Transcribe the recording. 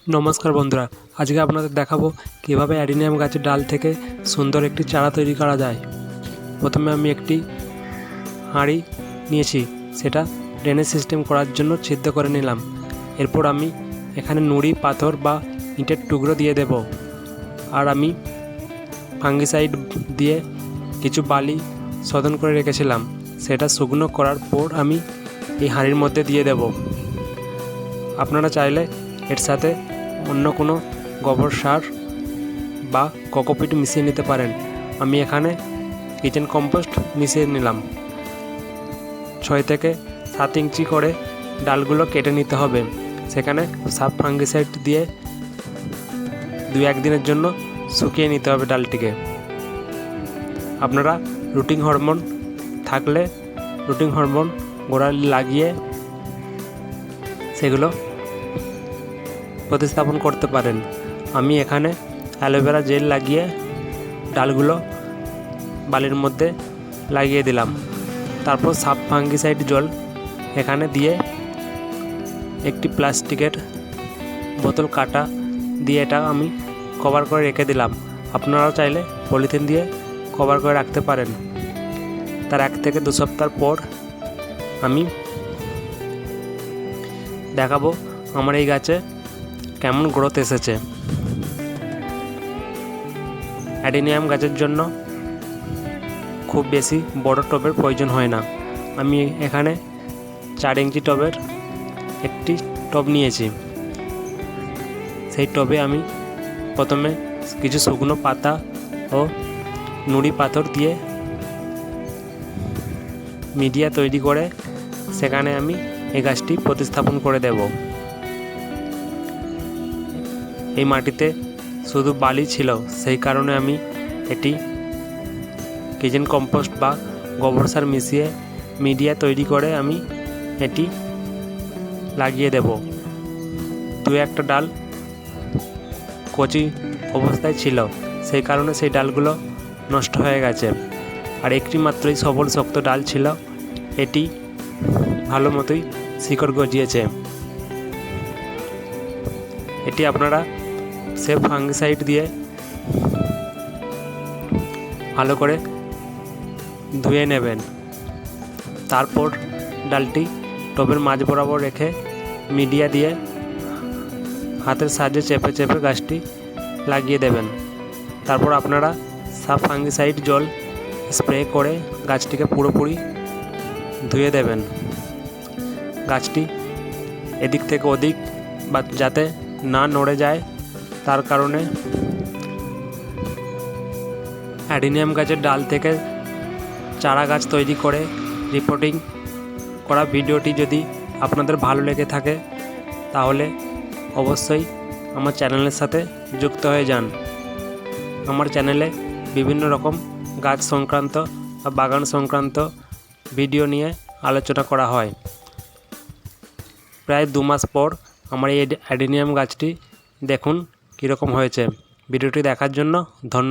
নমস্কার বন্ধুরা, আজকে আপনাদের দেখাবো কিভাবে অ্যাডিনিয়াম গাছের ডাল থেকে সুন্দর একটি চারা তৈরি করা যায়। প্রথমে আমি একটি হাঁড়ি নিয়েছি, সেটা ড্রেনেজ সিস্টেম করার জন্য ছিদ্র করে নিলাম। এরপর আমি এখানে নুড়ি, পাথর বা ইটের টুকরো দিয়ে দেব। আর আমি ফাঙ্গিসাইড দিয়ে কিছু বালি শোধন করে রেখেছিলাম, সেটা শুকনো করার পর আমি এই হাঁড়ির মধ্যে দিয়ে দেব। আপনারা চাইলে এর সাথে অন্য কোনো গোবর সার বা কোকোপিট মিশিয়ে নিতে পারেন। আমি এখানে কিচেন কম্পোস্ট মিশিয়ে নিলাম। 6 থেকে 7 ইঞ্চি করে ডালগুলো কেটে নিতে হবে। সেখানে সাব ফাঙ্গিসাইড দিয়ে 2-1 দিনের জন্য শুকিয়ে নিতে হবে ডালটিকে। আপনারা রুটিং হরমোন থাকলে রুটিং হরমোন গোড়ায় লাগিয়ে সেগুলো প্রতিস্থাপন করতে পারেন। আমি এখানে অ্যালোভেরা জেল লাগিয়ে ডালগুলো বালির মধ্যে লাগিয়ে দিলাম। তারপর সাব ফাঙ্গিসাইড জল এখানে দিয়ে একটি প্লাস্টিকের বোতল কাটা দিয়ে এটা আমি কভার করে রেখে দিলাম। আপনারাও চাইলে পলিথিন দিয়ে কভার করে রাখতে পারেন। তার 1 থেকে 2 সপ্তাহ পর আমি দেখাবো আমার এই গাছে কেমন গ্রোথ এসেছে। অ্যাডিনিয়াম গাছের জন্য খুব বেশি বড় টবের প্রয়োজন হয় না। আমি এখানে 4 ইঞ্চি টবের একটি টব নিয়েছি। সেই টবে আমি প্রথমে কিছু শুকনো পাতা ও নুড়ি পাথর দিয়ে মিডিয়া তৈরি করে সেখানে আমি এই গাছটি প্রতিস্থাপন করে দেব। এই মাটিতে শুধু বালি ছিল, সেই কারণে আমি এটি কিচেন কম্পোস্ট বা গোবর সার মিশিয়ে মিডিয়া তৈরি করে আমি এটি লাগিয়ে দেব। 2-1টা ডাল কচি অবস্থায় ছিল, সেই কারণে সেই ডালগুলো নষ্ট হয়ে গেছে। আর একটি মাত্রই সবল শক্ত ডাল ছিল, এটি ভালো মতোই শিকড় গজিয়েছে। এটি আপনারা সেফ ফাঙ্গিসাইড দিয়ে ভালো করে ধুয়ে নেবেন। তারপর ডালটি টবের মাঝ বরাবর রেখে মিডিয়া দিয়ে হাতের সাহায্যে চেপে চেপে গাছটি লাগিয়ে দেবেন। তারপর আপনারা সাব ফাঙ্গিসাইড জল স্প্রে করে গাছটিকে পুরোপুরি ধুয়ে দেবেন। গাছটি এদিক থেকে ওদিক বা যাতে না নড়ে যায়, তার কারণে অ্যাডিনিয়াম গাছের ডাল থেকে চারা গাছ তৈরি করে রিপোর্টিং করা ভিডিওটি যদি আপনাদের ভালো লেগে থাকে, তাহলে অবশ্যই আমার চ্যানেলের সাথে যুক্ত হয়ে যান। আমার চ্যানেলে বিভিন্ন রকম গাছ সংক্রান্ত বা বাগান সংক্রান্ত ভিডিও নিয়ে আলোচনা করা হয়। প্রায় 2 মাস পর আমার এই অ্যাডিনিয়াম গাছটি দেখুন কীরকম হয়েছে। ভিডিওটি দেখার জন্য ধন্যবাদ।